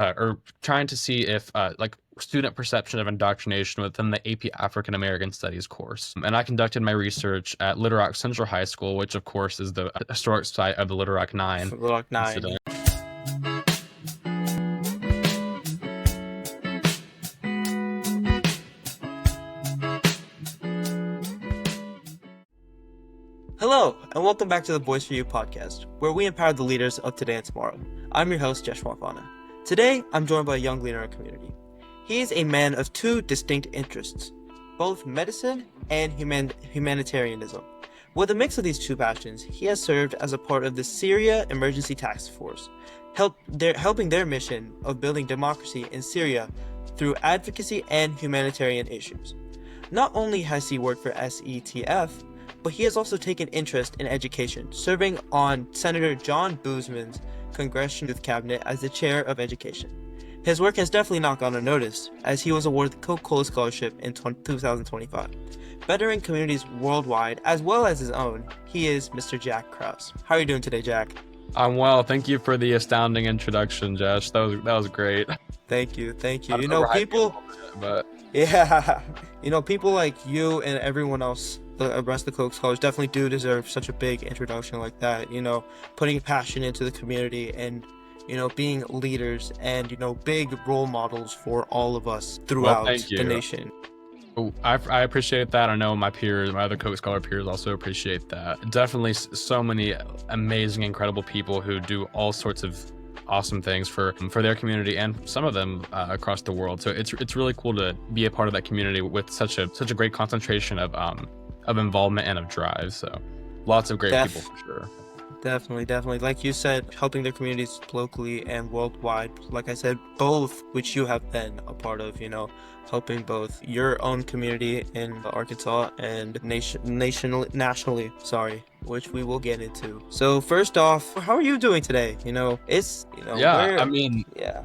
or trying to see if like student perception of indoctrination within the AP African American Studies course. And I conducted my research at Little Rock Central High School, which of course is the historic site of the Little Rock Nine Glock 9. incident. Hello, and welcome back to the Voice for You podcast, where we empower the leaders of today and tomorrow. I'm your host, Jeshwant Vana. Today, I'm joined by a young leader in our community. He is a man of two distinct interests, both medicine and humanitarianism. With a mix of these two passions, he has served as a part of the Syrian Emergency Task Force, helping their mission of building democracy in Syria through advocacy and humanitarian issues. Not only has he worked for SETF, but he has also taken interest in education, serving on Senator John Bozeman's Congressional Youth Cabinet as the chair of education. His work has definitely not gone unnoticed, as he was awarded the Coca-Cola Scholarship in 2025. Bettering communities worldwide, as well as his own, he is Mr. Jack Krauss. How are you doing today, Jack? I'm well. Thank you for the astounding introduction, Josh. That was great. Thank you. You know, people, but yeah, people like you and everyone else, the rest of the Coke Scholars, definitely do deserve such a big introduction like that. Putting passion into the community and being leaders and big role models for all of us throughout the nation. I appreciate that. I know my other Coke Scholar peers also appreciate that. Definitely so many amazing, incredible people who do all sorts of awesome things for their community and some of them across the world. So it's really cool to be a part of that community with such a great concentration of involvement and of drive. So lots of great people for sure. Definitely. Like you said, helping their communities locally and worldwide. Like I said, both which you have been a part of, helping both your own community in Arkansas and nationally, which we will get into. So first off, how are you doing today?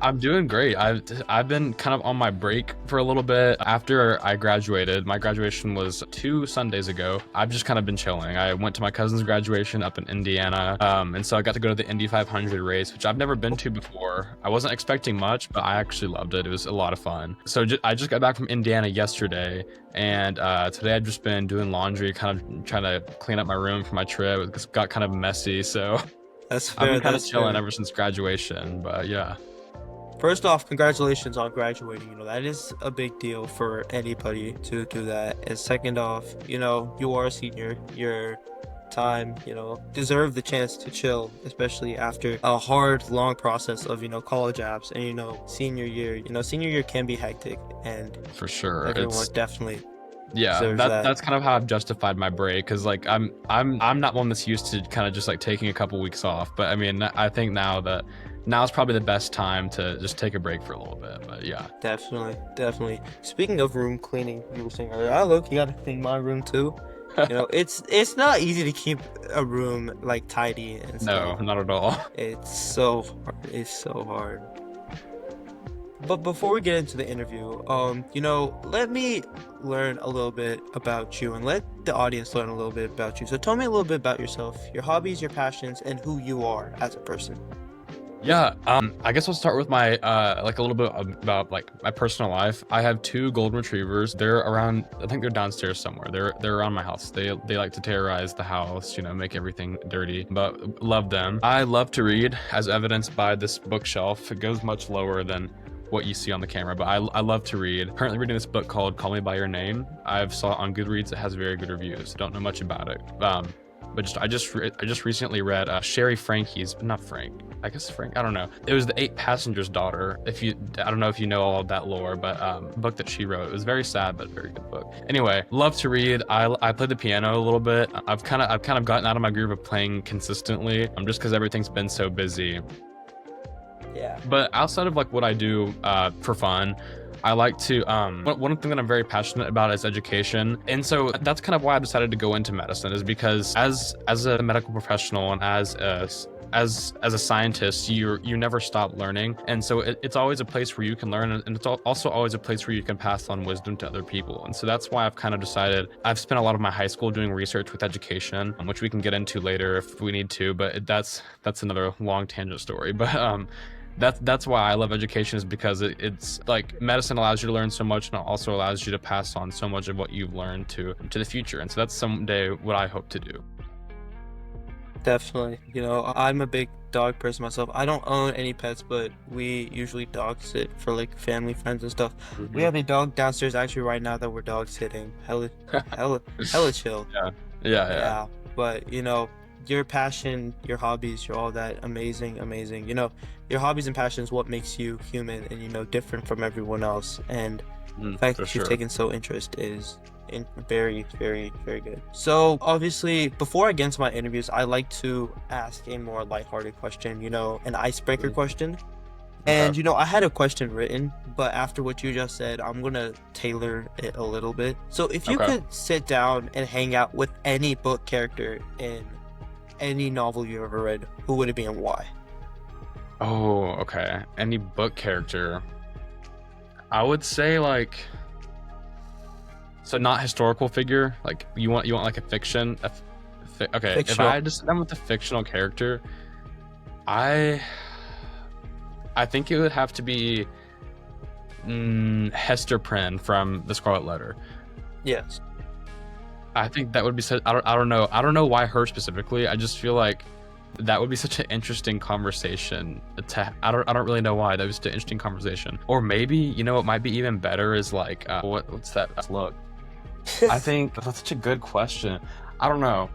I'm doing great. I've been kind of on my break for a little bit after I graduated. My graduation was 2 Sundays ago. I've just kind of been chilling. I went to my cousin's graduation up in Indiana, and so I got to go to the Indy 500 race, which I've never been to before. I wasn't expecting much, but I actually loved it. It was a lot of fun. So I just got back from Indiana yesterday, and today I've just been doing laundry, kind of trying to clean up my room for my trip. It got kind of messy, so that's fair. I've been kind of chilling ever since graduation, but yeah. First off, congratulations on graduating. That is a big deal for anybody to do that. And second off, you are a senior. Your time, deserve the chance to chill, especially after a hard, long process of, college apps and, senior year. Senior year can be hectic, and for sure, everyone definitely. Yeah, that's kind of how I've justified my break, because like I'm not one that's used to kind of just like taking a couple weeks off, but I mean I think now is probably the best time to just take a break for a little bit. But yeah, definitely. Speaking of room cleaning, you were saying earlier, you gotta clean my room too. It's not easy to keep a room like tidy and stuff. No, not at all. It's so hard. But before we get into the interview, let me learn a little bit about you and let the audience learn a little bit about you. So tell me a little bit about yourself, your hobbies, your passions, and who you are as a person. Yeah, I guess I'll start with my like a little bit about like my personal life. I have 2 golden retrievers. They're around, I think they're downstairs somewhere. They're around my house. They like to terrorize the house, make everything dirty, but love them. I love to read, as evidenced by this bookshelf. It goes much lower than what you see on the camera, but I love to read. Currently reading this book called Call Me By Your Name. I've saw it on Goodreads. It has very good reviews. Don't know much about it. But I just recently read Sherry Frankie's, not Frank, I guess Frank, I don't know. It was The 8 Passengers' Daughter. I don't know if you know all of that lore, but book that she wrote. It was very sad, but very good book. Anyway, love to read. I play the piano a little bit. I've kind of gotten out of my groove of playing consistently, just because everything's been so busy. Yeah. But outside of like what I do for fun, I like to, one thing that I'm very passionate about is education. And so that's kind of why I decided to go into medicine, is because as a medical professional and as a scientist, you never stop learning. And so it's always a place where you can learn, and it's also always a place where you can pass on wisdom to other people. And so that's why I've kind of decided, I've spent a lot of my high school doing research with education, which we can get into later if we need to, but that's another long tangent story. But that's why I love education, is because it's like medicine allows you to learn so much, and it also allows you to pass on so much of what you've learned to the future. And so that's someday what I hope to do. Definitely. I'm a big dog person myself. I don't own any pets, but we usually dog sit for like family, friends, and stuff. We have a dog downstairs actually right now that we're dog sitting. Hella chill. Yeah. But your passion, your hobbies, your all that amazing. Your hobbies and passions what makes you human and different from everyone else. And the fact For that you've sure. taken so interest is very, very, very good. So obviously, before I get into my interviews, I like to ask a more lighthearted question, an icebreaker question. And Okay. I had a question written, but after what you just said, I'm gonna tailor it a little bit. So if you Okay. could sit down and hang out with any book character in any novel you've ever read, who would it be and why? Oh, okay. Any book character? I would say like, so not historical figure. Like you want like a fiction. Okay. If I Fictional. had to sit down with a fictional character, I I think it would have to be Hester Prynne from The Scarlet Letter. Yes. I think that would be such. I don't know. I don't know why her specifically. I just feel like that would be such an interesting conversation. I don't really know why. That was such an interesting conversation. Or maybe what might be even better is like what's that? Look, I think that's such a good question. I don't know.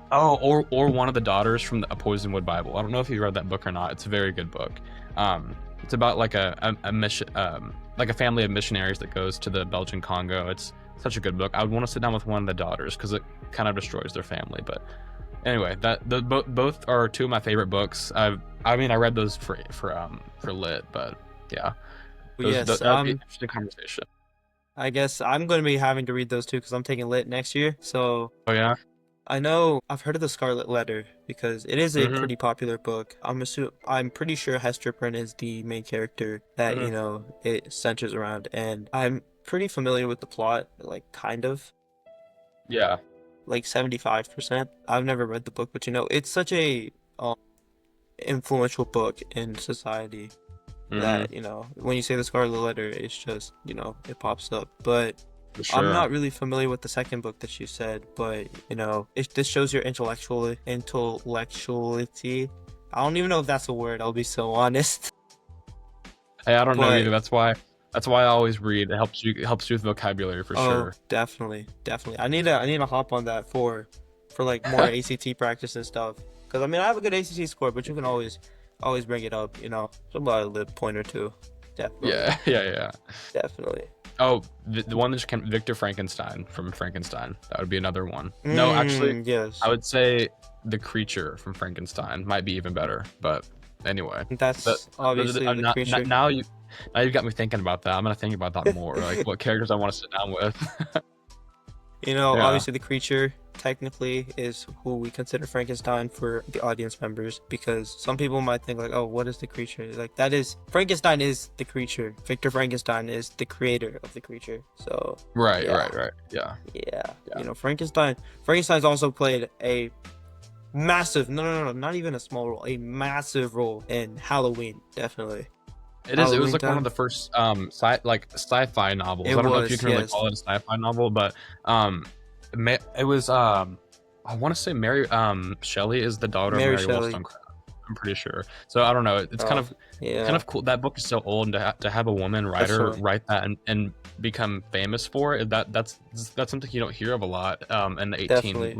Oh, or one of the daughters from the A Poisonwood Bible. I don't know if you read that book or not. It's a very good book. It's about like a mission, like a family of missionaries that goes to the Belgian Congo. It's such a good book. I would want to sit down with one of the daughters because it kind of destroys their family. But anyway, both are two of my favorite books. I mean, I read those for lit, but yeah, Yes. that would be an interesting conversation. I guess I'm going to be having to read those too because I'm taking lit next year. So Oh yeah. I know I've heard of the Scarlet Letter because it is a Mm-hmm. pretty popular book. I'm pretty sure Hester Prynne is the main character that Mm-hmm. it centers around, and I'm pretty familiar with the plot, like kind of Yeah. like 75%. I've never read the book, but it's such a influential book in society Mm-hmm. that when you say the Scarlet Letter, it's just it pops up, but. For I'm sure. not really familiar with the second book that you said, but this shows your intellectuality. I don't even know if that's a word. I'll be so honest. Hey, I don't know But either. That's why I always read. It helps you with vocabulary for oh, sure. definitely. I need to hop on that for like more ACT practice and stuff. Because I mean, I have a good ACT score, but you can always bring it up. Somebody a little point or two. Definitely, Yeah. definitely. Oh, the one that just came, Victor Frankenstein from Frankenstein. That would be another one. No, actually, Yes. I would say the creature from Frankenstein might be even better. But anyway, that That's obviously I'm the not, creature. now you've got me thinking about that. I'm gonna think about that more. Like what characters I want to sit down with. Yeah. Obviously the creature technically is who we consider Frankenstein for the audience members because some people might think like, oh, what is the creature? Like Frankenstein is the creature. Victor Frankenstein is the creator of the creature. So Right. yeah, Yeah. yeah. Frankenstein's also played a massive, no, not even a small role, a massive role in Halloween, definitely. It is. It was Halloween like one of time. the first sci-fi novels. It I don't know if you was, can really yes. call it a sci-fi novel, but it was I want to say Mary Shelley is the daughter of Mary Mary Shelley. Wollstonecraft. I'm pretty sure. So I don't know. It's kind Oh, of yeah, cool. That book is so old, and to have a woman writer definitely, write that and become famous for it, that's something you don't hear of a lot in the definitely.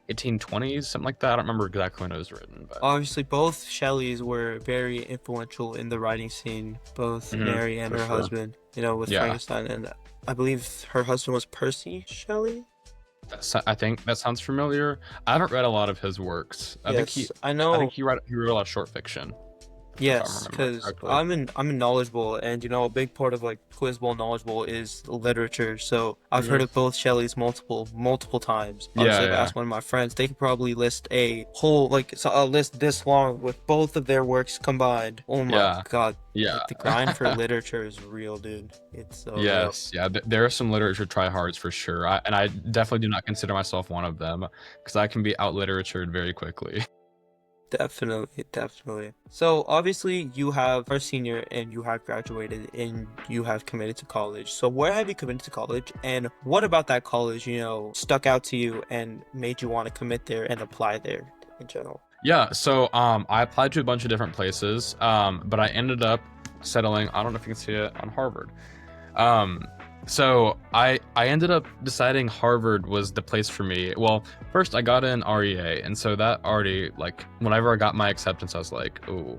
1820s, something like that. I don't remember exactly when it was written, but Obviously, both Shelleys were very influential in the writing scene, both Mary and for her sure. husband, with Yeah. Frankenstein. And I believe her husband was Percy Shelley? I think that sounds familiar. I haven't read a lot of his works. Yes, I I think know. he wrote a lot of short fiction, if I'm Yes, remembering because correctly. I'm in knowledgeable, and a big part of like Quiz Bowl knowledgeable is literature. So I've heard Mhm. of both Shelleys multiple times. Obviously, I've Yeah. asked one of my friends. They could probably list a whole a list this long with both of their works combined. Oh my Yeah. God, Yeah. like the grind for literature is real, dude. It's so real. Yes. Yeah. There are some literature tryhards for sure. I definitely do not consider myself one of them because I can be out literatured very quickly. Definitely, definitely. So obviously you are a senior and you have graduated and you have committed to college. So where have you committed to college, and what about that college, stuck out to you and made you want to commit there and apply there in general? Yeah, so I applied to a bunch of different places, but I ended up settling. I don't know if you can see it on Harvard. Um, so I ended up deciding Harvard was the place for me. Well, first I got in REA, and so that already, like, whenever I got my acceptance, I was like, ooh.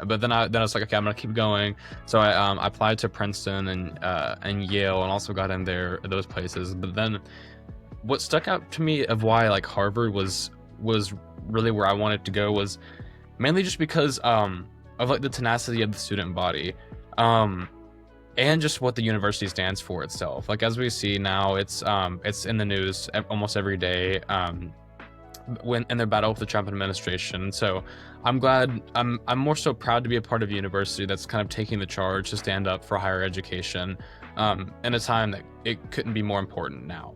But then I was like, okay, I'm gonna keep going. So I applied to Princeton and Yale, and also got in there those places. But then what stuck out to me of why like Harvard was really where I wanted to go was mainly just because of like the tenacity of the student body. And just what the university stands for itself. Like, as we see now, it's in the news almost every day, when in their battle with the Trump administration. So I'm glad, I'm more so proud to be a part of a university that's kind of taking the charge to stand up for higher education, in a time that it couldn't be more important now.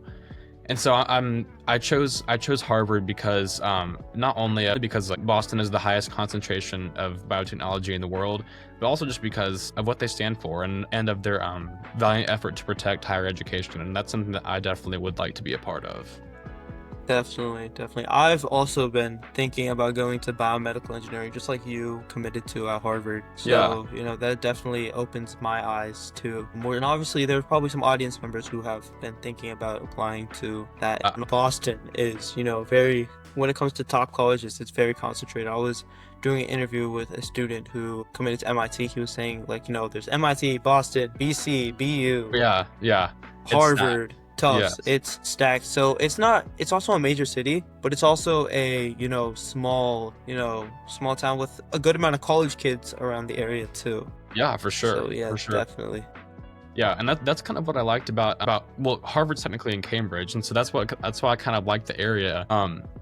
And so I chose Harvard because, not only because like Boston is the highest concentration of biotechnology in the world, but also just because of what they stand for, and of their valiant effort to protect higher education. And that's something that I definitely would like to be a part of. Definitely, definitely. I've also been thinking about going to biomedical engineering, just like you committed to at Harvard. Yeah. So, that definitely opens my eyes to more. And obviously, there's probably some audience members who have been thinking about applying to that. Boston is, very, when it comes to top colleges, it's very concentrated. I was doing an interview with a student who committed to MIT. He was saying, like, there's MIT, Boston, BC, BU, Yeah. Harvard. Tufts. Yes. It's stacked. So it's also a major city, but it's also a, small town with a good amount of college kids around the area too. Yeah, for sure. So yeah, for sure. definitely. Yeah, and that's kind of what I liked about well, Harvard's technically in Cambridge, and so that's why I kind of liked the area.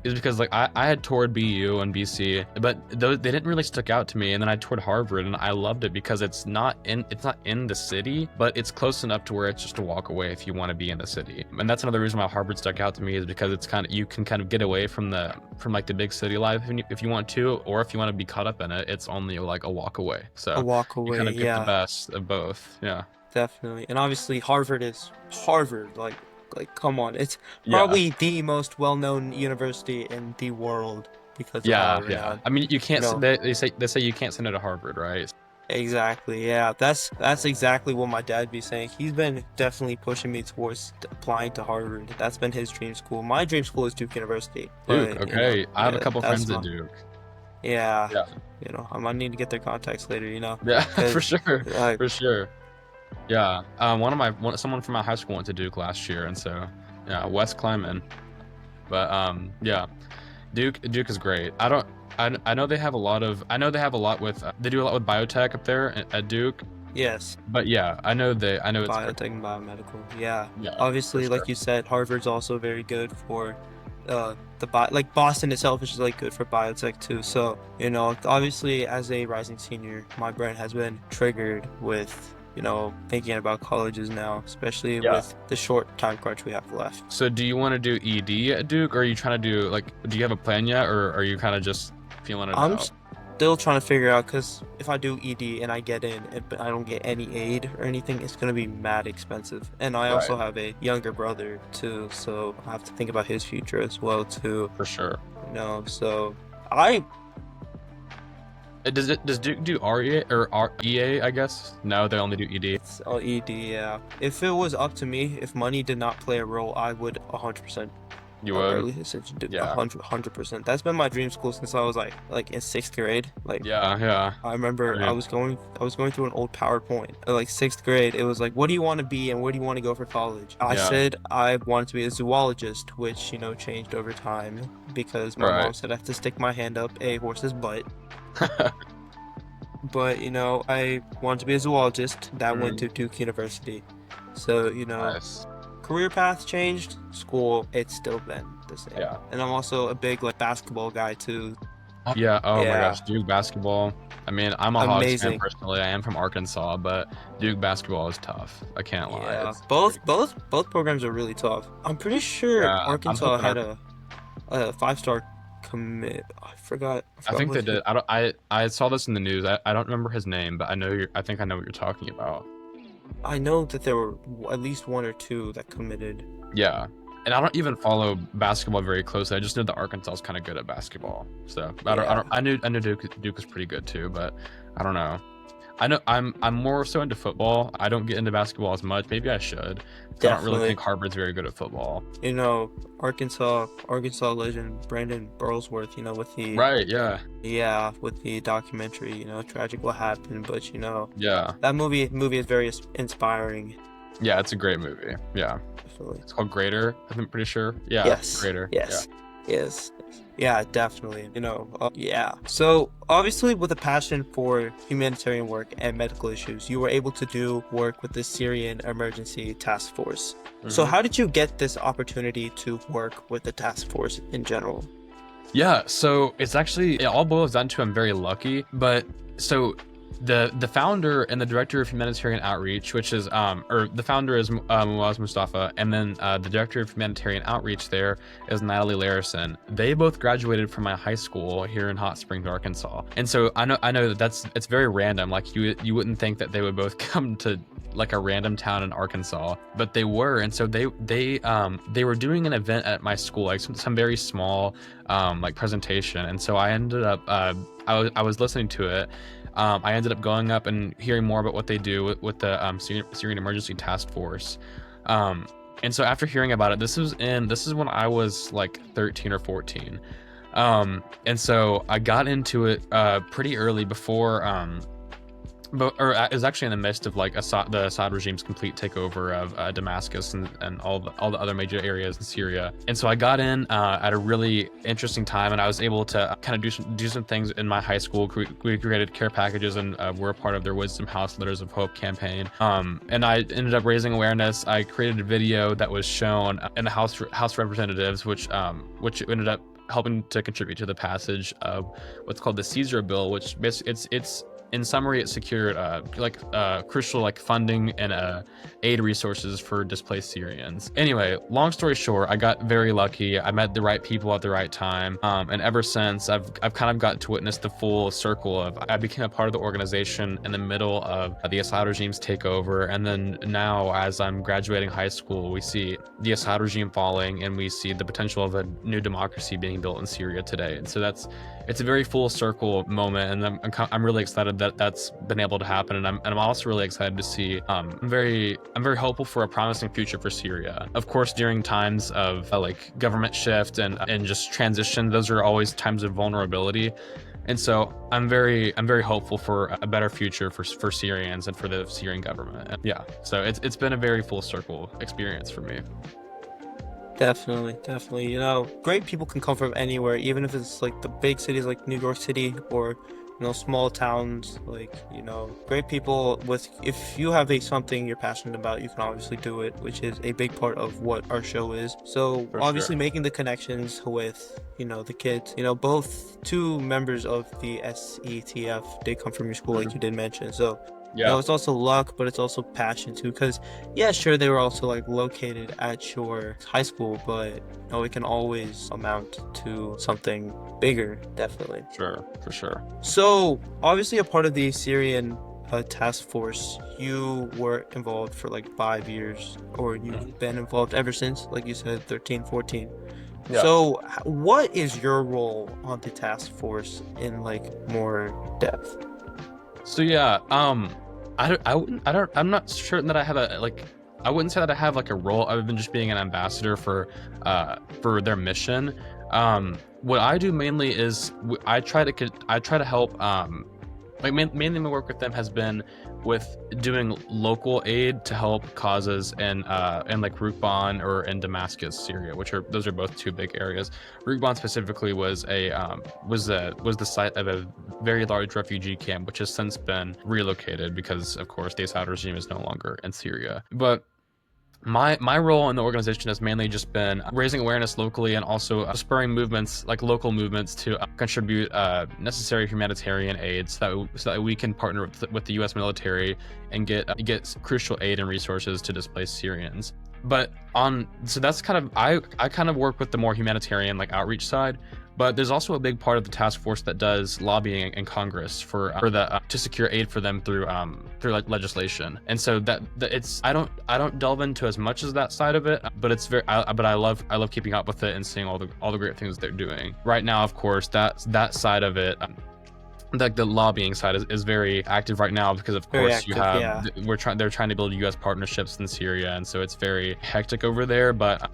Is because like I had toured BU and BC, but they didn't really stick out to me. And then I toured Harvard, and I loved it because it's not in the city, but it's close enough to where it's just a walk away if you want to be in the city. And that's another reason why Harvard stuck out to me, is because it's you can kind of get away from like the big city life if you want to, or if you want to be caught up in it, it's only like a walk away. So A walk away, you kind of get yeah. the best of both. Yeah. Definitely. And obviously Harvard is Harvard. Like come on. It's Yeah. probably the most well-known university in the world because of how Yeah. renowned. I mean, you can't. They say you can't send it to Harvard, right? Exactly. Yeah. That's exactly what my dad be saying. He's been definitely pushing me towards applying to Harvard. That's been his dream school. My dream school is Duke University. Duke. But, Okay. I have a yeah, couple friends at Duke. Yeah. Yeah. I might need to get their contacts later. Yeah, for sure. Like, For sure. Yeah. Someone from my high school went to Duke last year, and so yeah, Wes Kleiman. But yeah, Duke is great. I know they have a lot with they do a lot with biotech up there at Duke. yes. But yeah, I know it's Biotech and biomedical. Yeah. Yeah, Obviously, for like sure. you said, Harvard's also very good for like Boston itself is just like good for biotech too. So, obviously as a rising senior, my brain has been triggered with, thinking about colleges now, especially with the short time crunch we have left. So do you want to do ED at Duke, or are you trying to do do you have a plan yet, or are you kind of just feeling it I'm out? still trying to figure out, because if I do ED and I get in but I don't get any aid or anything, it's going to be mad expensive. And I also have a younger brother too, so I have to think about his future as well too. For sure. So Does Duke do REA or EA, I guess? No, they only do ED. it's all ED, yeah. If it was up to me, if money did not play a role, I would 100%. You would? Early research, Yeah. 100%. That's been my dream school since I was like in 6th grade. Like, Yeah. I remember Yeah. I was going through an old PowerPoint. Like 6th grade, it was like, what do you want to be and where do you want to go for college? I Yeah. said I wanted to be a zoologist, which changed over time because my mom said I have to stick my hand up a horse's butt. But I wanted to be a zoologist. That went to Duke University. So Nice. career path changed, school, it's still been the same. Yeah. And I'm also a big basketball guy too. Yeah. Oh my Yeah. gosh, Duke basketball. I mean, I'm a Hogs fan Amazing. personally. I am from Arkansas, but Duke basketball is tough. I can't lie. Yeah. It's Both programs are really tough. I'm pretty sure Yeah, I'm Arkansas hoping had a 5-star I forgot. I think they what did. I saw this in the news. I don't remember his name, but I think I know what you're talking about. I know that there were at least one or two that committed. Yeah. And I don't even follow basketball very closely. I just know that Arkansas is kind of good at basketball. So Yeah, I knew Duke was pretty good too, but I don't know. I know I'm more so into football. I don't get into basketball as much. Maybe I should. 'Cause I don't really definitely. think Harvard's very good at football. Arkansas legend Brandon Burlsworth, Right, yeah. with the documentary, tragic what happened, but Yeah. that movie is very inspiring. Yeah, it's a great movie. Yeah. Definitely. It's called Greater, I'm pretty sure. Yeah, Yes. Greater. Yes. Yes. Yeah, definitely. Yeah. So obviously, with a passion for humanitarian work and medical issues, you were able to do work with the Syrian Emergency Task Force. So Mhm. how did you get this opportunity to work with the task force in general? Yeah, so it all boils down to I'm very lucky, but so the founder and the director of humanitarian outreach, which is or the founder is Muaz Mustafa, and then the director of humanitarian outreach there is Natalie Larison. They both graduated from my high school here in Hot Springs, Arkansas, and so I know that it's very random. Like you wouldn't think that they would both come to like a random town in Arkansas, but they were, and so they were doing an event at my school, like some very small like presentation, and so I ended up I was listening to it. I ended up going up and hearing more about what they do with the Syrian Emergency Task Force. And so after hearing about it, this is when I was like 13 or 14. And so I got into it pretty early before it was actually in the midst of like the Assad regime's complete takeover of Damascus and all the other major areas in Syria. And so I got in at a really interesting time, and I was able to kind of do some things in my high school. We created care packages, and we're a part of their Wisdom House Letters of Hope campaign. And I ended up raising awareness. I created a video that was shown in the House of Representatives, which ended up helping to contribute to the passage of what's called the Caesar Bill, which basically it's in summary, it secured crucial like funding and aid resources for displaced Syrians. Anyway, long story short, I got very lucky. I met the right people at the right time, and ever since, I've kind of got to witness the full circle of. I became a part of the organization in the middle of the Assad regime's takeover, and then now, as I'm graduating high school, we see the Assad regime falling, and we see the potential of a new democracy being built in Syria today. And so it's a very full circle moment, and I'm really excited that that's been able to happen, and I'm also really excited to see. I'm very hopeful for a promising future for Syria. Of course, during times of like government shift and just transition, those are always times of vulnerability, and so I'm very hopeful for a better future for Syrians and for the Syrian government. And yeah, so it's been a very full circle experience for me. Definitely. Great people can come from anywhere, even if it's like the big cities like New York City or small towns. Great people if you have something you're passionate about, you can obviously do it, which is a big part of what our show is. So For obviously sure. making the connections with the kids. Both two members of the SETF did come from your school, like you did mention. So Yeah. it's also luck, but it's also passion too. Because, yeah, sure, they were also like located at your high school, but it can always amount to something bigger, definitely. Sure. For sure. So, obviously, a part of the Syrian task force, you were involved for like 5 years, or you've been involved ever since, like you said, 13, 14. Yeah. So, what is your role on the task force in like more depth? So yeah, I'm not certain that I have I wouldn't say that I have like a role other than just being an ambassador for their mission. What I do mainly is I try to help, mainly my work with them has been with doing local aid to help causes in like Rukban or in Damascus, Syria, those are both two big areas. Rukban specifically was the site of a very large refugee camp, which has since been relocated because, of course, the Assad regime is no longer in Syria. But my role in the organization has mainly just been raising awareness locally and also spurring movements, like local movements, to contribute necessary humanitarian aid so that we can partner with the U.S. military and get crucial aid and resources to displaced Syrians. But so that's kind of I kind of work with the more humanitarian like outreach side, But there's also a big part of the task force that does lobbying in Congress for the to secure aid for them through like legislation. And so that it's I don't delve into as much as that side of it, but it's but I love keeping up with it and seeing all the great things they're doing right now. Of course, that side of it. Like the lobbying side is very active right now because of Very course active, you have yeah. they're trying to build US partnerships in Syria, and so it's very hectic over there, but I'm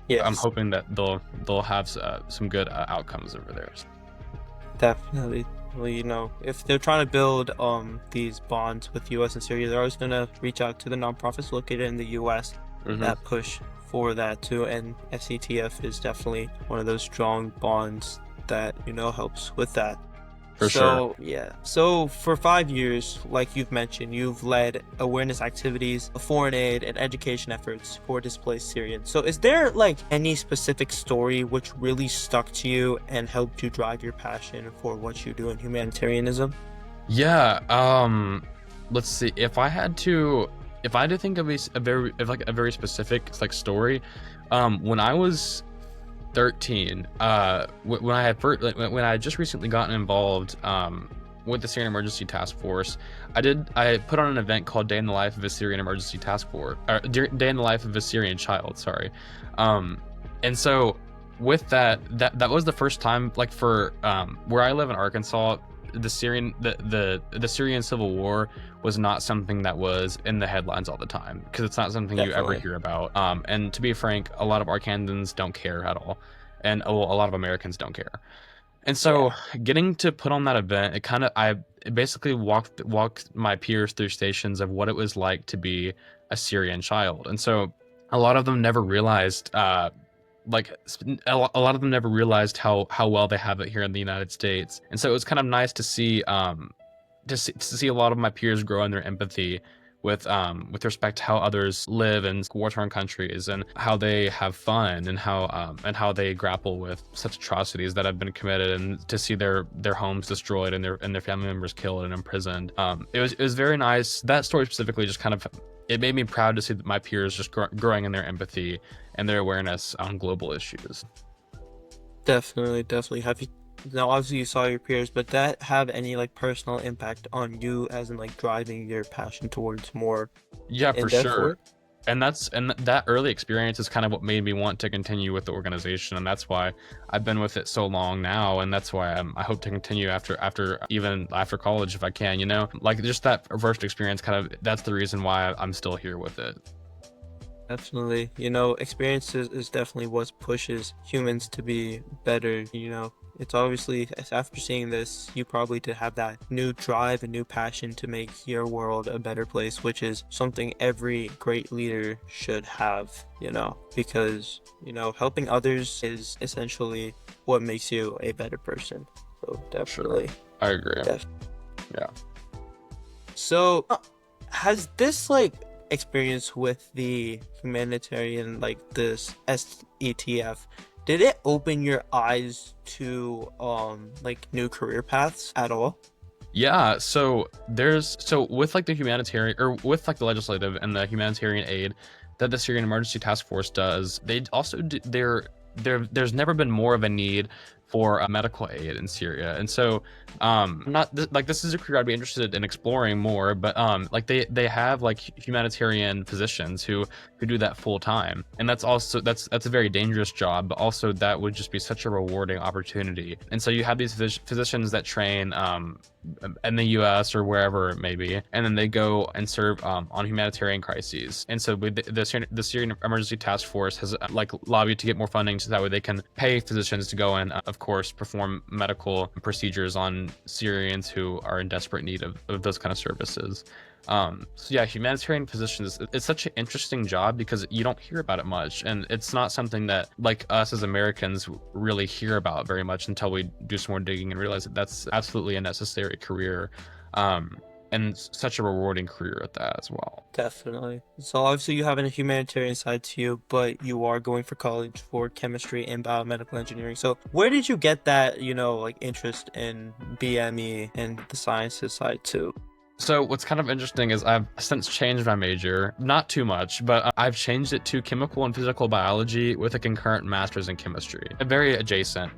Yes, hoping that they'll have some good outcomes over there. definitely. Well, if they're trying to build these bonds with US and Syria, they're always gonna reach out to the nonprofits located in the US that push for that too. And SETF is definitely one of those strong bonds that helps with that. For sure. Yeah. So for 5 years, like you've mentioned, you've led awareness activities, foreign aid, and education efforts for displaced Syrians. So is there like any specific story which really stuck to you and helped you drive your passion for what you do in humanitarianism? Yeah. Let's see. If I had to think of a very specific like story, when I was 13, when I had just recently gotten involved with the Syrian Emergency Task Force, I put on an event called Day in the Life of a Syrian Emergency Task Force, or Day in the Life of a Syrian Child, sorry. And so with that was the first time, like, for where I live in Arkansas, the Syrian civil war was not something that was in the headlines all the time, because it's not something you ever Definitely. hear about. And to be frank, a lot of Arkansans don't care at all, and a lot of Americans don't care. And so Yeah. getting to put on that event, it basically walked my peers through stations of what it was like to be a Syrian child. And so a lot of them never realized like a lot of them never realized how well they have it here in the United States. And so it was kind of nice to see a lot of my peers grow in their empathy with respect to how others live in war-torn countries, and how they have fun, and how they grapple with such atrocities that have been committed, and to see their homes destroyed and their family members killed and imprisoned. It was very nice. That story specifically just kind of, it made me proud to see that my peers just growing in their empathy and their awareness on global issues. Definitely, definitely. Have you now obviously you saw your peers, but that have any like personal impact on you as in like driving your passion towards more Yeah, for in-depth sure. work? And that early experience is kind of what made me want to continue with the organization, and that's why I've been with it so long now, and that's why I hope to continue even after college if I can. Like, just that first experience, kind of, that's the reason why I'm still here with it. Definitely. Experiences is definitely what pushes humans to be better. It's obviously, after seeing this, you probably to have that new drive and new passion to make your world a better place, which is something every great leader should have, because, helping others is essentially what makes you a better person. So Sure. definitely. I agree. Def- Yeah. So, has this like experience with the humanitarian, like this SETF, did it open your eyes to like new career paths at all? Yeah, so with like the humanitarian, or with like the legislative and the humanitarian aid that the Syrian Emergency Task Force does, they also do, there's never been more of a need for medical aid in Syria. And so not like, this is a career I'd be interested in exploring more, but like they have like humanitarian physicians who do that full time, and that's a very dangerous job, but also that would just be such a rewarding opportunity. And so you have these physicians that train in the US or wherever it may be, and then they go and serve on humanitarian crises. And so with the Syrian Emergency Task Force has like lobbied to get more funding, so that way they can pay physicians to go and of course perform medical procedures on Syrians who are in desperate need of those kind of services. So yeah, humanitarian physicians, it's such an interesting job because you don't hear about it much, and it's not something that like us as Americans really hear about very much until we do some more digging and realize that that's absolutely a necessary career, and such a rewarding career at that as well. Definitely. So obviously you have a humanitarian side to you, but you are going for college for chemistry and biomedical engineering. So where did you get that, like interest in BME and the sciences side too? So what's kind of interesting is I've since changed my major, not too much, but I've changed it to chemical and physical biology with a concurrent master's in chemistry. Very adjacent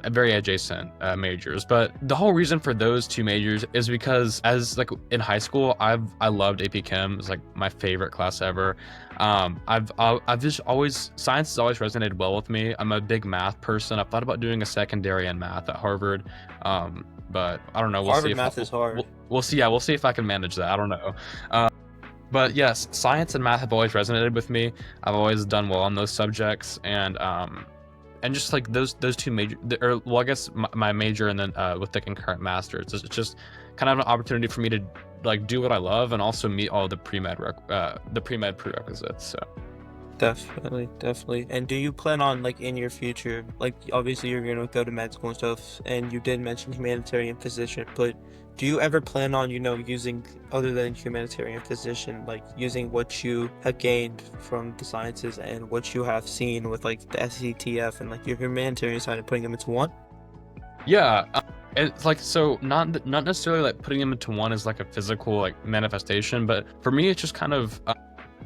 majors. But the whole reason for those two majors is because as like in high school, I loved AP Chem. It's like my favorite class ever. I've just always science has always resonated well with me. I'm a big math person. I've thought about doing a secondary in math at Harvard. But I don't know. We'll see Harvard if math is hard. we'll see. Yeah, we'll see if I can manage that. I don't know. But yes, science and math have always resonated with me. I've always done well on those subjects, and just like those two major, or well, I guess my major and then with the concurrent master, it's just kind of an opportunity for me to like do what I love and also meet all the pre-med prerequisites. So. Definitely, definitely. And do you plan on, like, in your future, like, obviously you're gonna go to med school and stuff, and you did mention humanitarian physician, but do you ever plan on, using, other than humanitarian physician, like, using what you have gained from the sciences and what you have seen with, like, the SCTF and, like, your humanitarian side and putting them into one? Yeah, it's like so not necessarily like putting them into one as like a physical like manifestation, but for me it's just kind of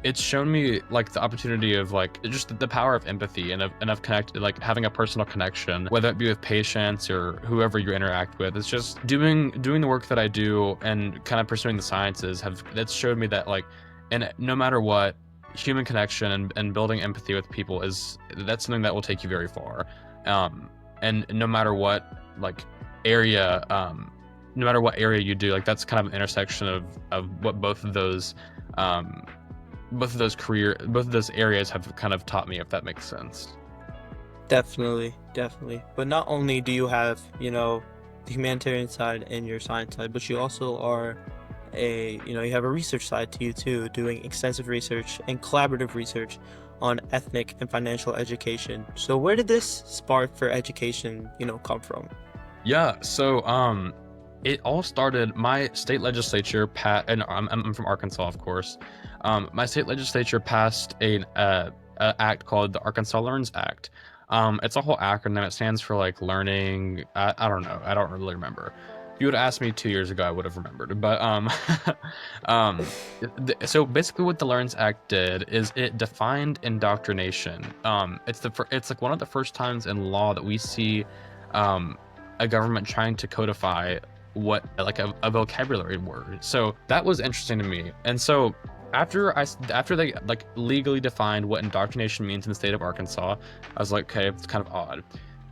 it's shown me like the opportunity of like just the power of empathy and of connected like having a personal connection, whether it be with patients or whoever you interact with. It's just doing the work that I do and kind of pursuing the sciences that's showed me that like, and no matter what, human connection and building empathy with people that's something that will take you very far. And no matter what like area no matter what area you do, like that's kind of an intersection of what both of those areas have kind of taught me, if that makes sense. Definitely, definitely. But not only do you have, the humanitarian side and your science side, but you also are you have a research side to you too, doing extensive research and collaborative research on ethnic and financial education. So where did this spark for education, come from? Yeah, so it all started my state legislature and I'm from Arkansas, of course. My state legislature passed a act called the Arkansas Learns Act. It's a whole acronym. It stands for like learning. I don't know. I don't really remember. If you would have asked me 2 years ago, I would have remembered. But so basically, what the Learns Act did is it defined indoctrination. It's like one of the first times in law that we see a government trying to codify what like a vocabulary word. So that was interesting to me. And so after they like legally defined what indoctrination means in the state of Arkansas, I was like, okay, it's kind of odd.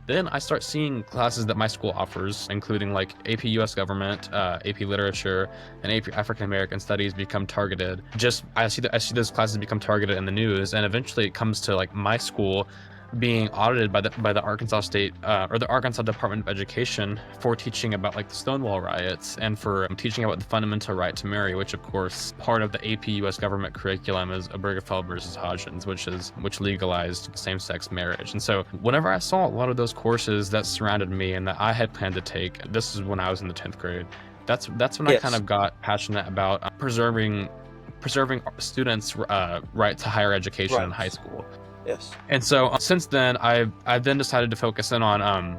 Then I start seeing classes that my school offers, including like AP US Government, AP Literature, and AP African American Studies become targeted. I see those classes become targeted in the news, and eventually it comes to like my school being audited by the Arkansas State or the Arkansas Department of Education for teaching about like the Stonewall riots and for teaching about the fundamental right to marry, which of course part of the AP US government curriculum is Obergefell versus Hodgins, which legalized same-sex marriage. And so whenever I saw a lot of those courses that surrounded me and that I had planned to take, this is when I was in the 10th grade. That's when I kind of got passionate about preserving students' right to higher education in high school. Yes. And so since then, I've then decided to focus in on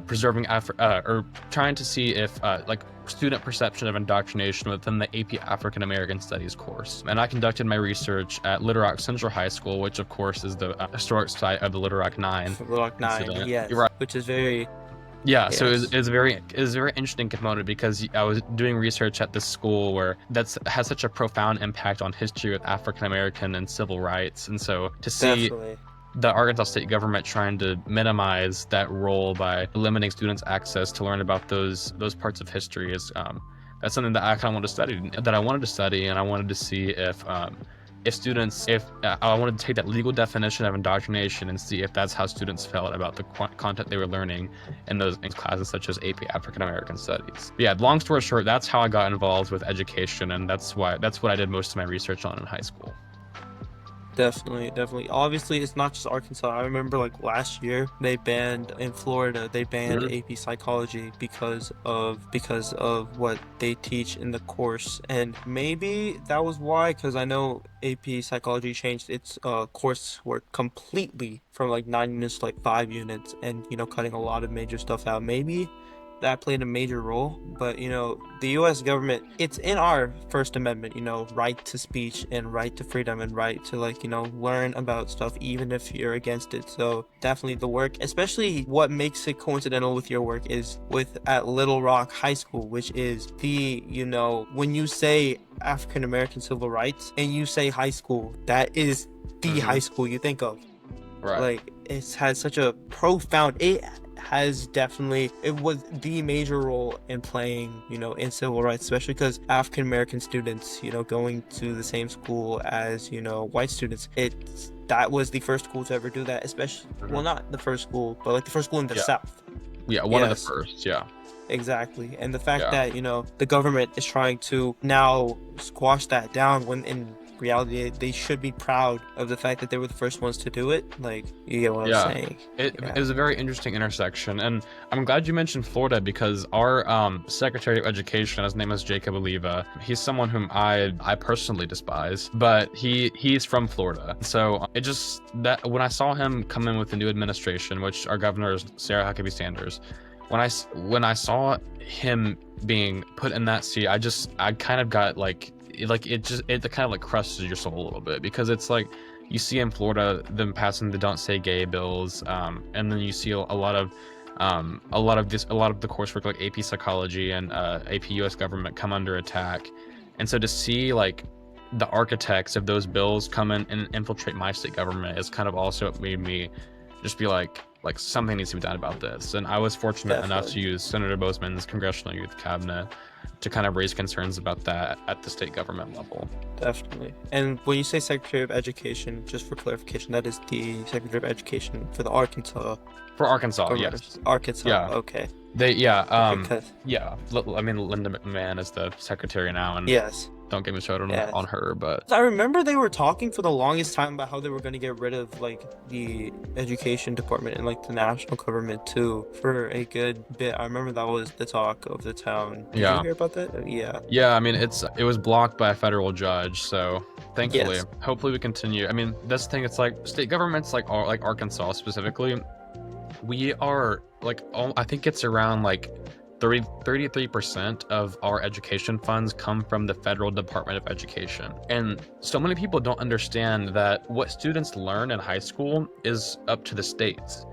preserving or trying to see if like student perception of indoctrination within the AP African American Studies course. And I conducted my research at Little Rock Central High School, which of course is the historic site of the Little Rock Nine. Little Rock Nine, incident. yes. You're right. Which is very. Yeah, yes. So it was a very interesting component because I was doing research at this school where has such a profound impact on history with African American and civil rights, and so to see Definitely. the Arkansas state government trying to minimize that role by limiting students' access to learn about those parts of history is that's something that I kind of wanted to study, and I wanted to see if I wanted to take that legal definition of indoctrination and see if that's how students felt about the content they were learning in classes such as AP African American Studies. But yeah, long story short, that's how I got involved with education, and that's what I did most of my research on in high school. Definitely. Obviously, it's not just Arkansas. I remember like last year in Florida, they banned AP Psychology because of what they teach in the course. And maybe that was why, because I know AP Psychology changed its coursework completely from like 9 units to like 5 units, and cutting a lot of major stuff out. Maybe that played a major role. But the U.S. government, it's in our First Amendment, right to speech and right to freedom and right to learn about stuff even if you're against it. So definitely the work, especially what makes it coincidental with your work, is at Little Rock High School, which is the when you say African American civil rights and you say high school, that is the high school you think of. Right. Like, it has such a profound, it was the major role in playing in civil rights, especially because African American students going to the same school as white students, that was the first school to ever do that, especially well, not the first school, but like the first school in the South. One of the first. Exactly. And the fact that the government is trying to now squash that down, when in reality they should be proud of the fact that they were the first ones to do it. Like, you get what I'm saying? It is a very interesting intersection, and I'm glad you mentioned Florida, because our Secretary of Education, his name is Jacob Oliva. He's someone whom I personally despise, but he's from Florida. So it just, that when I saw him come in with the new administration, which our governor is Sarah Huckabee Sanders, when I saw him being put in that seat, I kind of got it kind of like crushes your soul a little bit, because it's like you see in Florida them passing the Don't Say Gay bills, and then you see a lot of the coursework like AP Psychology and AP US Government come under attack. And so to see like the architects of those bills come in and infiltrate my state government is kind of also what made me just be like something needs to be done about this. And I was fortunate enough to use Senator Bozeman's Congressional Youth Cabinet to kind of raise concerns about that at the state government level. Definitely. And when you say Secretary of Education, just for clarification, that is the Secretary of Education for the Arkansas. For Arkansas, yes. Arkansas, okay. I mean, Linda McMahon is the secretary now, and yes. Don't get me started on her, but I remember they were talking for the longest time about how they were going to get rid of like the education department and like the national government too for a good bit. I remember that was the talk of the town. Did you hear about that? Yeah, I mean, it was blocked by a federal judge, so thankfully, hopefully we continue. I mean, this thing, it's like state governments like Arkansas specifically, we are like, I think it's around like 33% of our education funds come from the federal Department of Education. And so many people don't understand that what students learn in high school is up to the states.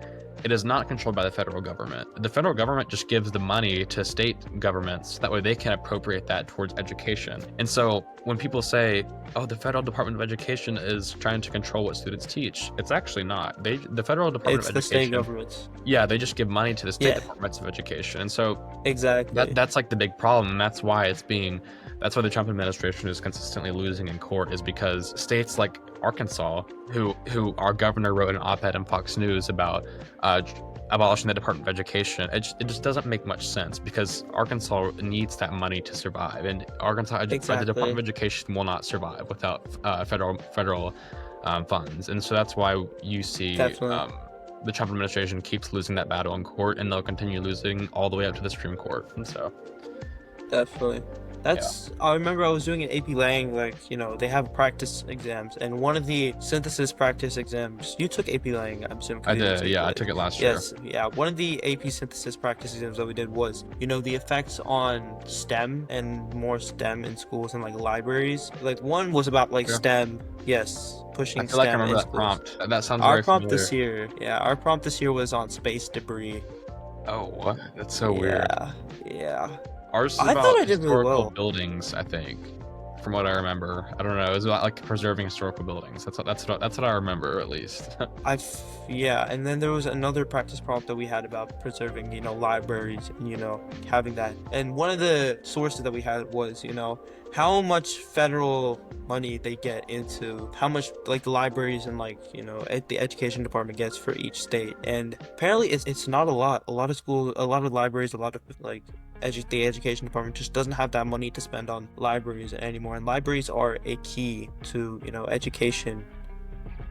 It is not controlled by the federal government. The federal government just gives the money to state governments. That way they can appropriate that towards education. And so when people say, oh, the federal Department of Education is trying to control what students teach, it's actually not. The federal Department of Education, it's the state governments. Yeah, they just give money to the state departments of education. And so exactly, that's like the big problem. And that's why the Trump administration is consistently losing in court, is because states like Arkansas, who our governor wrote an op-ed in Fox News about abolishing the Department of Education, it just doesn't make much sense, because Arkansas needs that money to survive, and the Department of Education will not survive without federal funds. And so that's why you see the Trump administration keeps losing that battle in court, and they'll continue losing all the way up to the Supreme Court. And so definitely. I remember I was doing an AP Lang, they have practice exams, and one of the synthesis practice exams, you took AP Lang, I'm assuming. I did, I took it last year. Yes, one of the AP synthesis practice exams that we did was, the effects on STEM and more STEM in schools and like libraries. Like one was about STEM, pushing I feel STEM like I remember that schools. prompt. That sounds our very prompt familiar. Our prompt this year was on space debris. Oh, what? That's so weird. Yeah. Ours is I about thought I did really historical well. buildings, I think, from what I remember. I don't know. It was about like preserving historical buildings. That's what I remember, at least. And then there was another practice prompt that we had about preserving, libraries and having that. And one of the sources that we had was, how much federal money they get into, how much like the libraries and the education department gets for each state. And apparently it's not a lot. A lot of schools, a lot of libraries, a lot of the education department just doesn't have that money to spend on libraries anymore. And libraries are a key to education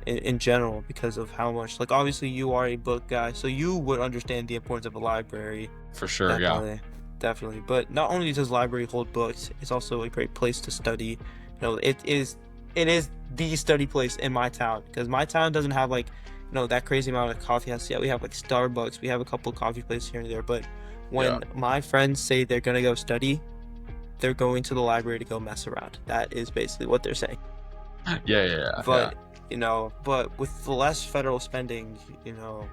in general, because of how much, obviously you are a book guy, so you would understand the importance of a library. For sure. Definitely. But not only does library hold books, it's also a great place to study. It is the study place in my town, because my town doesn't have that crazy amount of coffee houses. Yeah, we have Starbucks, we have a couple of coffee places here and there, but When my friends say they're gonna go study, they're going to the library to go mess around. That is basically what they're saying. But but with the less federal spending,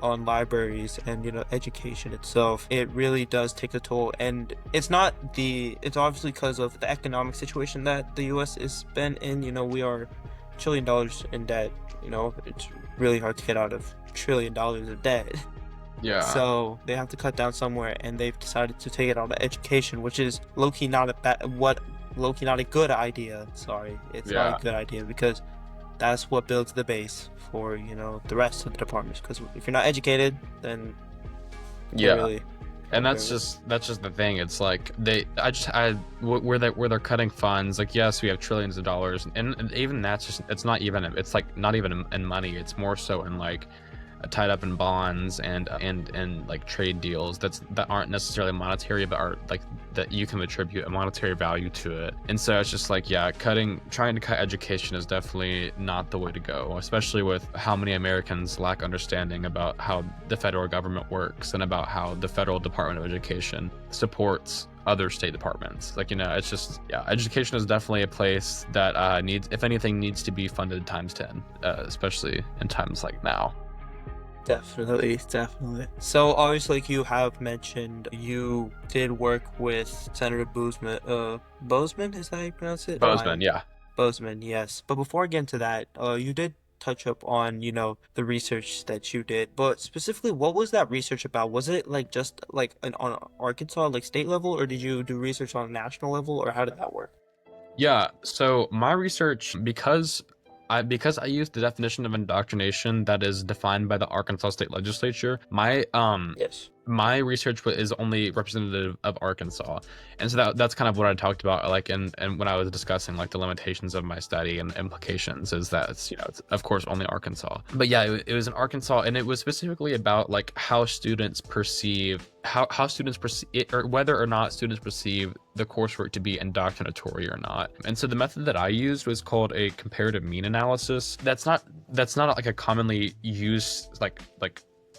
on libraries and education itself, it really does take a toll. And it's obviously because of the economic situation that the U.S. is been in. We are $1 trillion in debt. It's really hard to get out of $1 trillion of debt. Yeah. So they have to cut down somewhere, and they've decided to take it on to education, which is low-key not a good idea. Sorry, it's not a good idea, because that's what builds the base for the rest of the departments. Because if you're not educated, then and that's just the thing. It's like where they're cutting funds. Like, yes, we have trillions of dollars, and even it's like not even in money. It's more so in like tied up in bonds and like trade deals that aren't necessarily monetary, but are like that you can attribute a monetary value to it. And so it's just like, trying to cut education is definitely not the way to go, especially with how many Americans lack understanding about how the federal government works and about how the federal Department of Education supports other state departments. Like, it's just, education is definitely a place that needs to be funded times 10, especially in times like now. Definitely. So obviously, like you have mentioned, you did work with Senator Bozeman. Bozeman, is that how you pronounce it? Bozeman, yeah. Bozeman, yes. But before I get into that, you did touch up on, the research that you did. But specifically, what was that research about? Was it like just like on Arkansas, like state level, or did you do research on a national level, or how did that work? Yeah, so my research, because I used the definition of indoctrination that is defined by the Arkansas State Legislature, my research is only representative of Arkansas, and so that's kind of what I talked about, like, and when I was discussing like the limitations of my study and implications, is that it's of course only Arkansas. But it was in Arkansas, and it was specifically about like how students perceive it, or whether or not students perceive the coursework to be indoctrinatory or not. And so the method that I used was called a comparative mean analysis. That's not like a commonly used like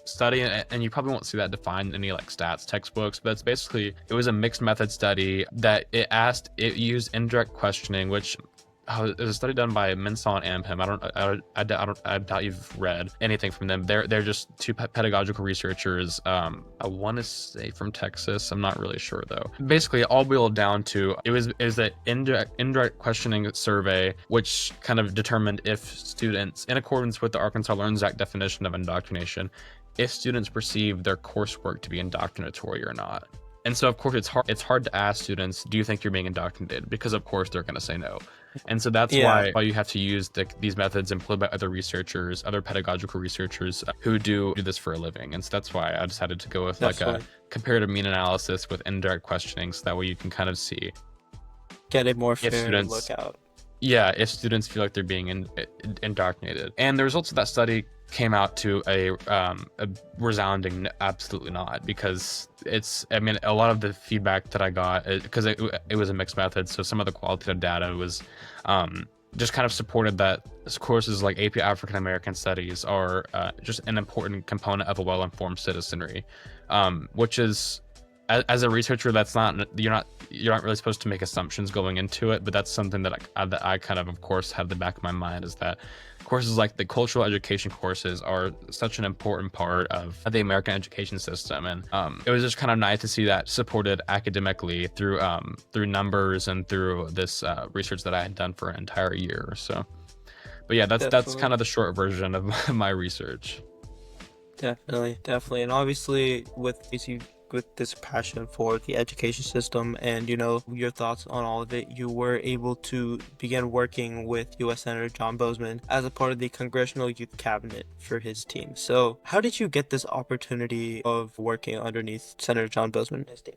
study, and you probably won't see that defined in any like stats textbooks, but it was a mixed method study that it used indirect questioning, which it was a study done by Minson and Amham. I doubt you've read anything from them. They're just two pedagogical researchers. I want to say from Texas. I'm not really sure though. Basically, it all boiled down to it was an indirect questioning survey, which kind of determined if students, in accordance with the Arkansas Learns Act definition of indoctrination, if students perceive their coursework to be indoctrinatory or not. And so of course it's hard to ask students, do you think you're being indoctrinated? Because of course they're going to say no. And so that's why you have to use these methods employed by other pedagogical researchers who do this for a living. And so that's why I decided to go with like a comparative mean analysis with indirect questioning, so that way you can kind of see, get a more fair look out. Yeah, if students feel like they're being indoctrinated. And the results of that study came out to a resounding absolutely not, because a lot of the feedback that I got, because it was a mixed method, so some of the qualitative data was just kind of supported that courses like AP African American Studies are just an important component of a well-informed citizenry, which is, as a researcher, you're not really supposed to make assumptions going into it, but that's something that I kind of course have the back of my mind, is that courses like the cultural education courses are such an important part of the American education system. And it was just kind of nice to see that supported academically through numbers and through this research that I had done for an entire year or so. But yeah, that's kind of the short version of my research. Definitely. And obviously with this passion for the education system and your thoughts on all of it, you were able to begin working with U.S. Senator John Bozeman as a part of the Congressional Youth Cabinet for his team. So how did you get this opportunity of working underneath Senator John Bozeman and his team?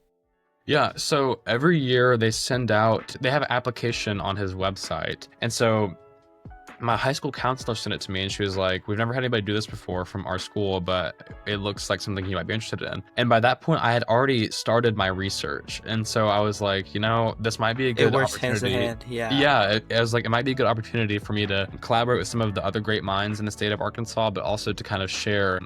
Yeah, so every year they have an application on his website, and so my high school counselor sent it to me, and she was like, we've never had anybody do this before from our school, but it looks like something you might be interested in. And by that point, I had already started my research, and so I was like, this might be a good It works opportunity. hands in hand. Yeah, I was like, it might be a good opportunity for me to collaborate with some of the other great minds in the state of Arkansas, but also to kind of share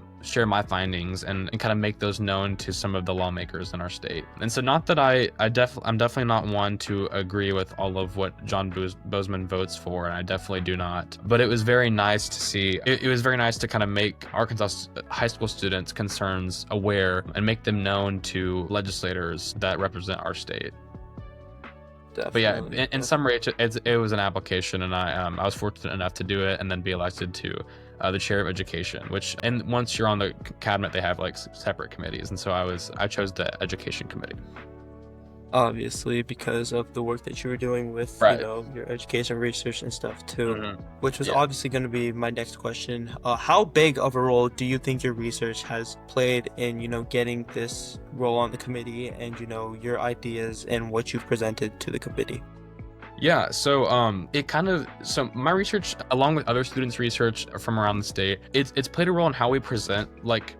my findings and kind of make those known to some of the lawmakers in our state. And so, not that I'm definitely not one to agree with all of what John Bozeman votes for, and I definitely do not. But it was very nice to see. It was very nice to kind of make Arkansas high school students' concerns aware and make them known to legislators that represent our state. Definitely. But yeah, in summary, it was an application, and I was fortunate enough to do it and then be elected to the chair of education, and once you're on the cabinet, they have like separate committees, and so I chose the education committee. Obviously, because of the work that you were doing with Right. your education research and stuff too, Mhm. which was Yeah. obviously going to be my next question. How big of a role do you think your research has played in getting this role on the committee and your ideas and what you've presented to the committee? Yeah, so so my research, along with other students' research from around the state, it's played a role in how we present like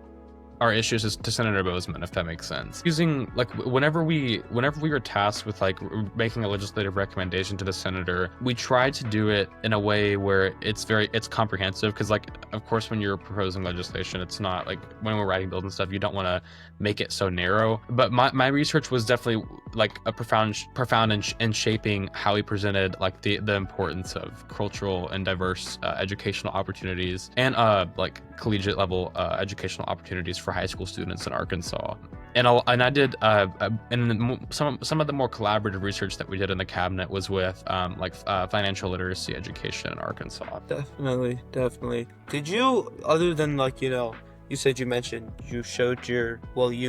our issues to Senator Bozeman, if that makes sense. Using like whenever we were tasked with like making a legislative recommendation to the senator, we try to do it in a way where it's comprehensive, because like of course when you're proposing legislation, it's not like when we're writing bills and stuff, you don't want to make it so narrow. But my research was definitely like a profound in shaping how we presented like the importance of cultural and diverse educational opportunities and like collegiate level educational opportunities for high school students in Arkansas. And I did and some of the more collaborative research that we did in the cabinet was with financial literacy education in Arkansas. Definitely. Did you, other than you said you mentioned you showed you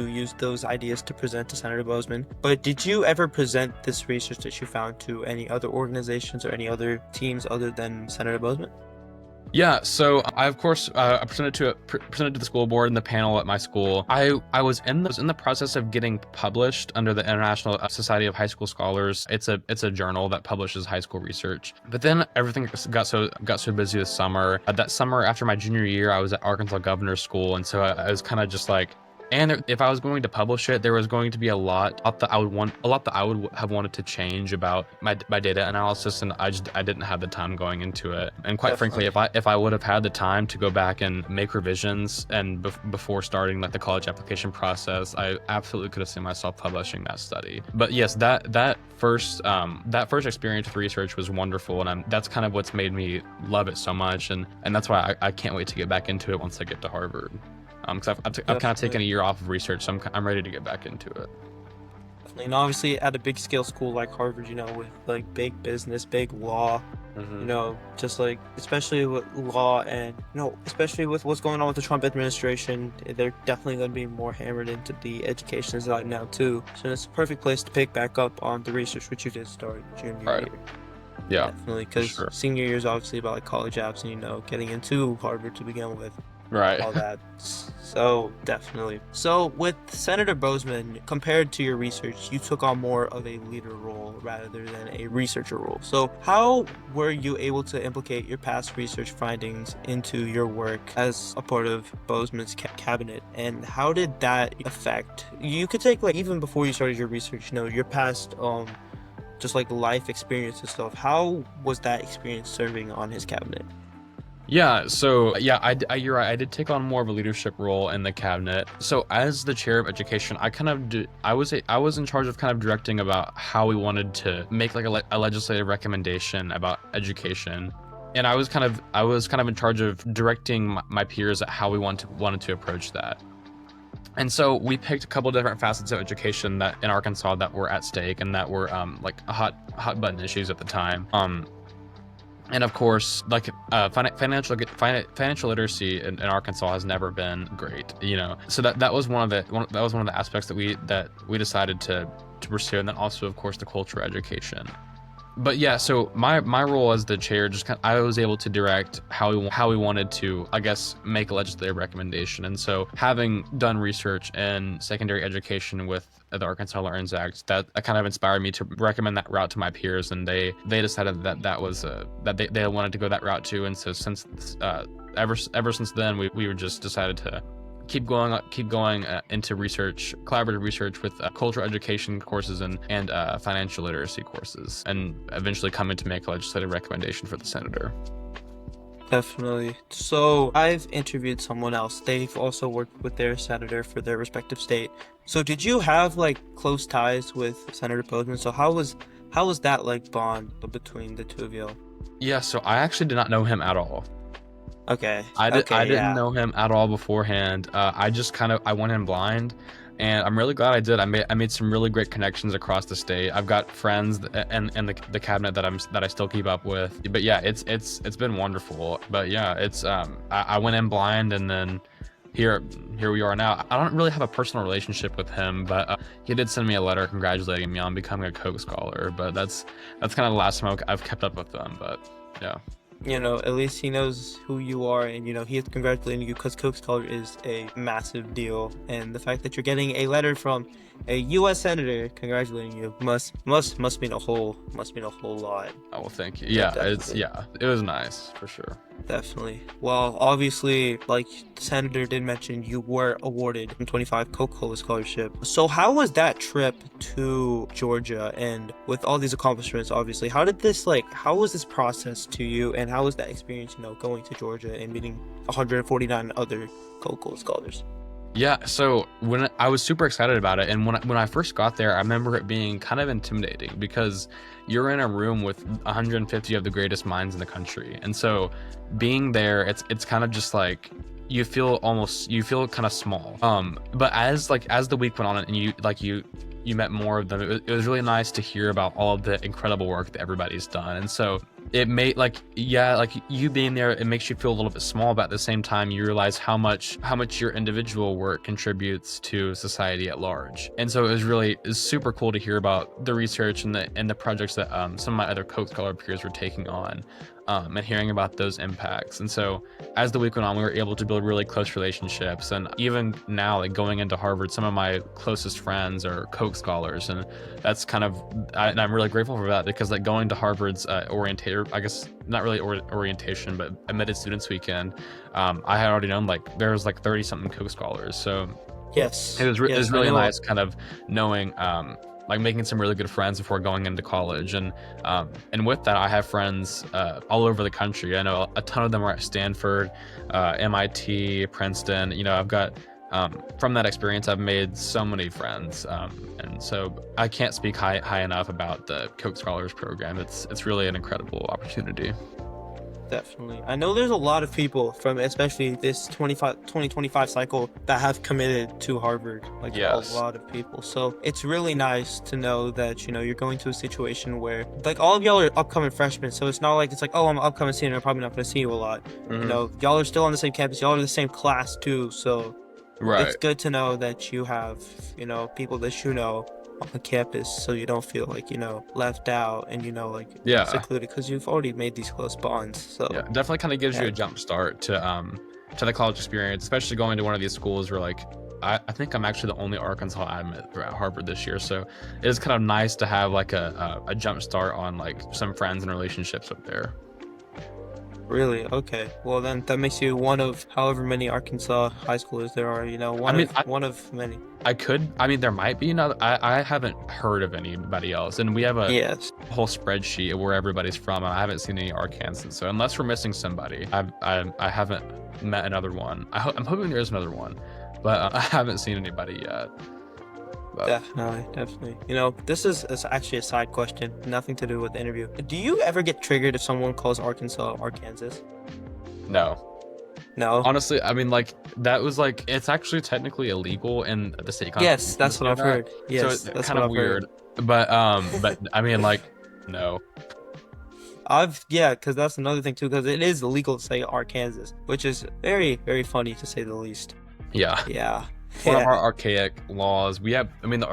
used those ideas to present to Senator Bozeman, but did you ever present this research that you found to any other organizations or any other teams other than Senator Bozeman? Yeah, so I of course I presented to the school board and the panel at my school. I was in the process of getting published under the International Society of High School Scholars. It's a journal that publishes high school research. But then everything got so busy this summer. That summer after my junior year, I was at Arkansas Governor's School, and so I was kind of just like. And if I was going to publish it, there was going to be a lot that I would have wanted to change about my data analysis, and I didn't have the time going into it. And quite Definitely. frankly, if I would have had the time to go back and make revisions and before starting like the college application process, I absolutely could have seen myself publishing that study. But yes, that first experience with research was wonderful, and that's kind of what's made me love it so much, and that's why I can't wait to get back into it once I get to Harvard. Because I've kind of taken a year off of research, so I'm ready to get back into it. And obviously at a big scale school like Harvard, with like big business, big law, just like especially with law and especially with what's going on with the Trump administration, they're definitely going to be more hammered into the education side now too. So it's a perfect place to pick back up on the research which you did start junior Right. year. Yeah, Definitely, because sure. senior year is obviously about like college apps and getting into Harvard to begin with. Right. All that. So definitely. So with Senator Bozeman, compared to your research, you took on more of a leader role rather than a researcher role. So how were you able to implicate your past research findings into your work as a part of Bozeman's cabinet, and how did that affect? You could take like even before you started your research, your past just like life experience and stuff. How was that experience serving on his cabinet? Yeah, so yeah, you're right. I did take on more of a leadership role in the cabinet. So as the chair of education, I was in charge of kind of directing about how we wanted to make like a legislative recommendation about education, and I was kind of in charge of directing my peers at how we wanted to approach that. And so we picked a couple different facets of education that in Arkansas that were at stake and that were like hot button issues at the time. And of course, like financial literacy in Arkansas has never been great, So that was one of the aspects that we decided to pursue, and then also, of course, the cultural education. But yeah, so my role as the chair, just I was able to direct how we wanted to, I guess, make a legislative recommendation. And so, having done research in secondary education with the Arkansas Learns Act, that kind of inspired me to recommend that route to my peers, and they decided that was that they wanted to go that route too. And so since ever since then, we were just decided to keep going into research, collaborative research with cultural education courses and financial literacy courses, and eventually coming to make a legislative recommendation for the senator. Definitely. So I've interviewed someone else. They've also worked with their senator for their respective state. So did you have like close ties with Senator Bozeman? So how was that like bond between the two of you? Yeah, so I actually did not know him at all. Okay. I didn't Yeah. know him at all beforehand. I just I went in blind, and I'm really glad I did. I made some really great connections across the state. I've got friends and the cabinet that I still keep up with. But yeah, it's been wonderful. But yeah, it's I went in blind, and then here we are now. I don't really have a personal relationship with him, but he did send me a letter congratulating me on becoming a Coke Scholar. But that's kind of the last time I've kept up with them. But yeah. You know, at least he knows who you are, and you know he is congratulating you because Coke Scholar is a massive deal, and the fact that you're getting a letter from a U.S. senator congratulating you must mean a whole lot. Oh, well, thank you. Yeah, Definitely. it was nice for sure. Definitely. Well, obviously, like the senator did mention, you were awarded a 25 Coca-Cola Scholarship. So how was that trip to Georgia? And with all these accomplishments, obviously, how was this process to you? And how was that experience, you know, going to Georgia and meeting 149 other Coca-Cola Scholars? Yeah, so when I was super excited about it, and when I first got there, I remember it being kind of intimidating because you're in a room with 150 of the greatest minds in the country, and so being there, it's kind of just like you feel kind of small. But as the week went on, and you met more of them, it was really nice to hear about all of the incredible work that everybody's done, and so it made you being there, it makes you feel a little bit small, but at the same time you realize how much your individual work contributes to society at large. And so it was super cool to hear about the research and the projects that some of my other Coke Scholar peers were taking on, and hearing about those impacts. And so as the week went on, we were able to build really close relationships, and even now, like going into Harvard, some of my closest friends are Coke Scholars, and that's and I'm really grateful for that, because like going to Harvard's I guess not really orientation, but admitted students weekend, I had already known there was 30 something Coke Scholars. So Yes. it was really I know. nice kind of knowing, making some really good friends before going into college. And with that, I have friends all over the country. I know a ton of them are at Stanford, MIT, Princeton. You know, I've got from that experience, I've made so many friends, and so I can't speak high enough about the Coke Scholars program. It's really an incredible opportunity. Definitely. I know there's a lot of people from especially this 2025 cycle that have committed to Harvard. Like Yes. a lot of people. So it's really nice to know that, you know, you're going to a situation where like all of y'all are upcoming freshmen. So it's not like it's like, oh, I'm an upcoming senior, I'm probably not going to see you a lot. You know, y'all are still on the same campus. Y'all are the same class too. So Right. it's good to know that you have, you know, people that you know on the campus, so you don't feel like, you know, left out and, you know, like Yeah. secluded, because you've already made these close bonds. So Yeah, definitely kind of gives you Yeah. a jump start to the college experience, especially going to one of these schools where I think I'm actually the only Arkansas admit at Harvard this year. So it is kind of nice to have like a jump start on some friends and relationships up there. Really? Okay. Well, then that makes you one of however many Arkansas high schoolers there are, you know, one of many. There might be another. I haven't heard of anybody else, and we have a Yes. whole spreadsheet of where everybody's from, and I haven't seen any Arkansans. So unless we're missing somebody, I haven't met another one. I'm hoping there is another one, but I haven't seen anybody yet. But Definitely. You know, this is actually a side question, nothing to do with the interview. Do you ever get triggered if someone calls Arkansas Arkansas? no. No? Honestly, that was it's actually technically illegal in the state constitution. Yes, that's what I've heard. Yes, so it's that's kind what of I've heard. weird. But no. Because that's another thing too, because it is illegal to say Arkansas, which is very, very funny to say the least. Yeah. Yeah. one of our Yeah. archaic laws. We have, I mean,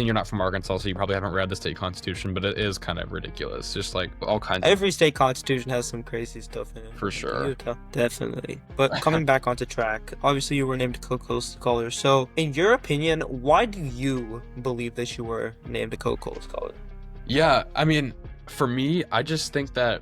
you're not from Arkansas, so you probably haven't read the state constitution, but it is kind of ridiculous. Just like all kinds of, Every state constitution has some crazy stuff in it. for Like sure. Utah, definitely. But coming back onto track, obviously you were named Coca-Cola Scholar. So, in your opinion, why do you believe that you were named a Coca-Cola Scholar? Yeah, I mean, for me, I just think that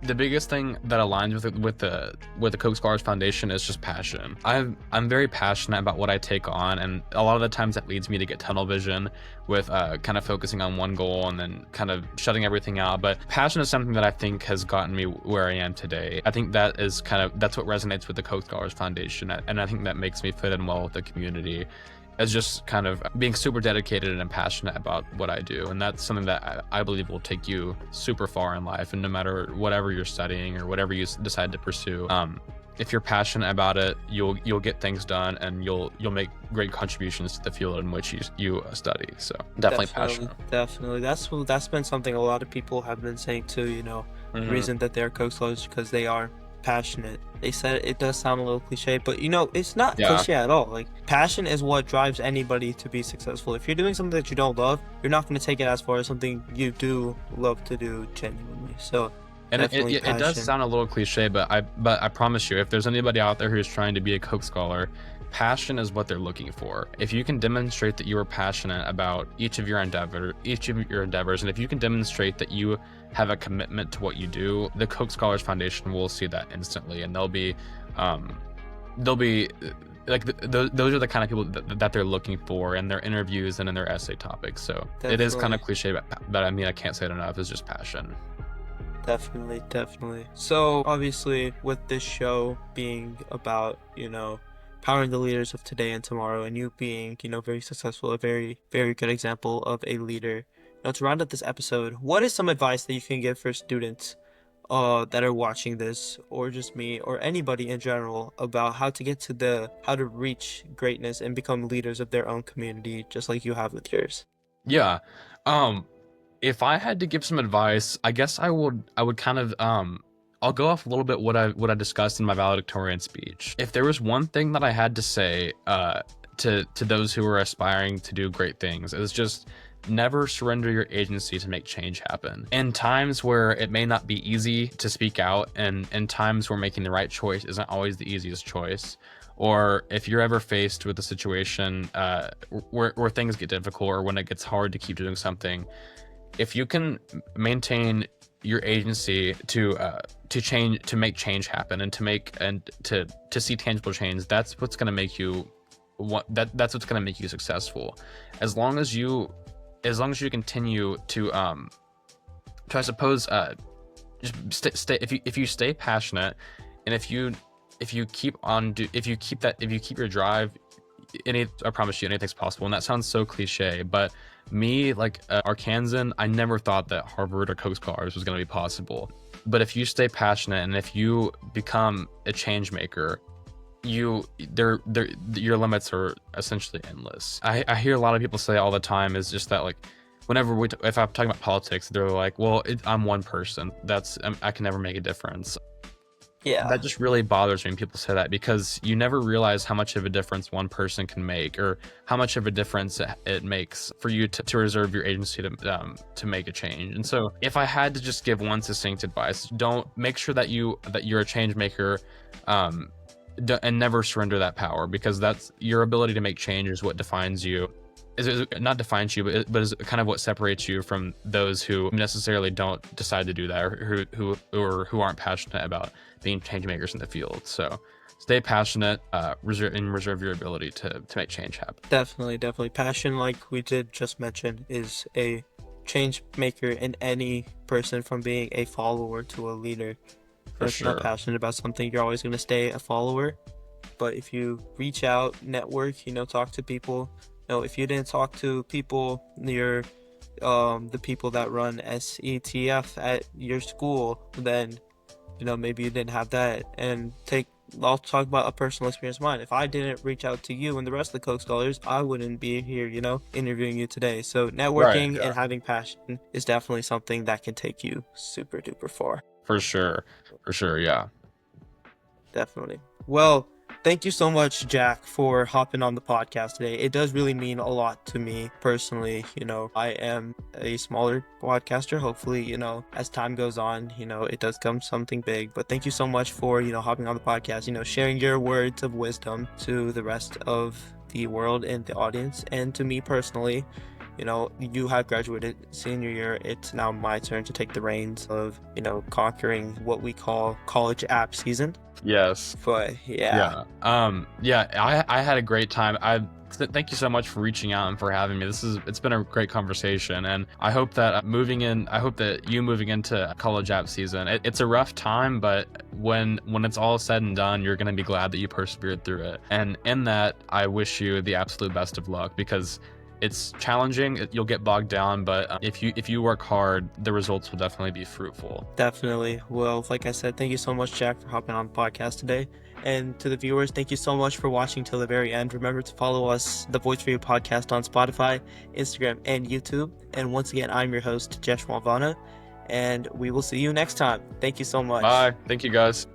the biggest thing that aligns with the Coke Scholars Foundation is just passion. I'm very passionate about what I take on, and a lot of the times that leads me to get tunnel vision with kind of focusing on one goal and then kind of shutting everything out. But passion is something that I think has gotten me where I am today. I think that's what resonates with the Coke Scholars Foundation, and I think that makes me fit in well with the community, as just kind of being super dedicated and passionate about what I do. And that's something that I believe will take you super far in life. And no matter whatever you're studying or whatever you decide to pursue, if you're passionate about it, you'll get things done, and you'll make great contributions to the field in which you study. So definitely passionate. Definitely. That's been something a lot of people have been saying too, you know. The reason that they're Coke Scholars is because they are passionate. They said it does sound a little cliche, but you know, it's not cliche at all. Like, passion is what drives anybody to be successful. If you're doing something that you don't love, you're not going to take it as far as something you do love to do genuinely. So, and it does sound a little cliche, but I promise you, if there's anybody out there who's trying to be a Coke Scholar, passion is what they're looking for. If you can demonstrate that you are passionate about each of your endeavors, and if you can demonstrate that you have a commitment to what you do, the Coke Scholars Foundation will see that instantly, and they'll be like those are the kind of people that they're looking for in their interviews and in their essay topics. So Definitely. It is kind of cliche, but I mean, I can't say it enough. It's just passion. Definitely. So obviously, with this show being about, you know, powering the leaders of today and tomorrow, and you being, you know, very successful, a very, very good example of a leader. Now, to round up this episode, what is some advice that you can give for students that are watching this, or just me, or anybody in general, about how to reach greatness and become leaders of their own community, just like you have with yours? Yeah. If I had to give some advice, I guess I would kind of I'll go off a little bit what I discussed in my valedictorian speech. If there was one thing that I had to say to those who are aspiring to do great things, is just never surrender your agency to make change happen. In times where it may not be easy to speak out, and in times where making the right choice isn't always the easiest choice, or if you're ever faced with a situation where things get difficult, or when it gets hard to keep doing something, if you can maintain your agency to change, to make change happen, and to see tangible change, that's what's going to make you that's what's going to make you successful. As long as you continue to I suppose just stay if you stay passionate, and if you keep your drive, I promise you anything's possible. And that sounds so cliche, but me, like Arkansan, I never thought that Harvard or Coke Scholars was going to be possible. But if you stay passionate, and if you become a change maker, your limits are essentially endless. I hear a lot of people say all the time is just that, like, whenever if I'm talking about politics, they're like, well, I'm one person. I can never make a difference. Yeah. That just really bothers me when people say that, because you never realize how much of a difference one person can make, or how much of a difference it makes for you to reserve your agency to make a change. And so if I had to just give one succinct advice, make sure that you're a change maker, and never surrender that power, because that's your ability to make change is what defines you. Is not defines you, but is kind of what separates you from those who necessarily don't decide to do that, or who aren't passionate about being change makers in the field. So stay passionate, reserve your ability to make change happen. Definitely. Passion, like we did just mention, is a change maker in any person, from being a follower to a leader. If you're not passionate about something, you're always going to stay a follower. But if you reach out, network, talk to people. If you didn't talk to people near the people that run SETF at your school, then maybe you didn't have that. And I'll talk about a personal experience of mine. If I didn't reach out to you and the rest of the Coke Scholars, I wouldn't be here, interviewing you today. So networking and having passion is definitely something that can take you super duper far. For sure, yeah. Definitely. Well, Thank you so much, Jack, for hopping on the podcast today. It does really mean a lot to me personally. I am a smaller podcaster. Hopefully, as time goes on, it does come something big. But thank you so much for, hopping on the podcast, sharing your words of wisdom to the rest of the world and the audience. And to me personally, you have graduated senior year. It's now my turn to take the reins of, conquering what we call college app season. Yes. But yeah. I had a great time. Thank you so much for reaching out and for having me. It's been a great conversation, and I hope that you moving into college app season, it's a rough time, but when it's all said and done, you're going to be glad that you persevered through it. And in that, I wish you the absolute best of luck, because it's challenging. You'll get bogged down, but if you work hard, the results will definitely be fruitful. Definitely. Well, like I said, thank you so much, Jack, for hopping on the podcast today. And to the viewers, thank you so much for watching till the very end. Remember to follow us, the Voice for You podcast, on Spotify, Instagram, and YouTube. And once again, I'm your host, Jeshwant Vana, and we will see you next time. Thank you so much. Bye. Thank you, guys.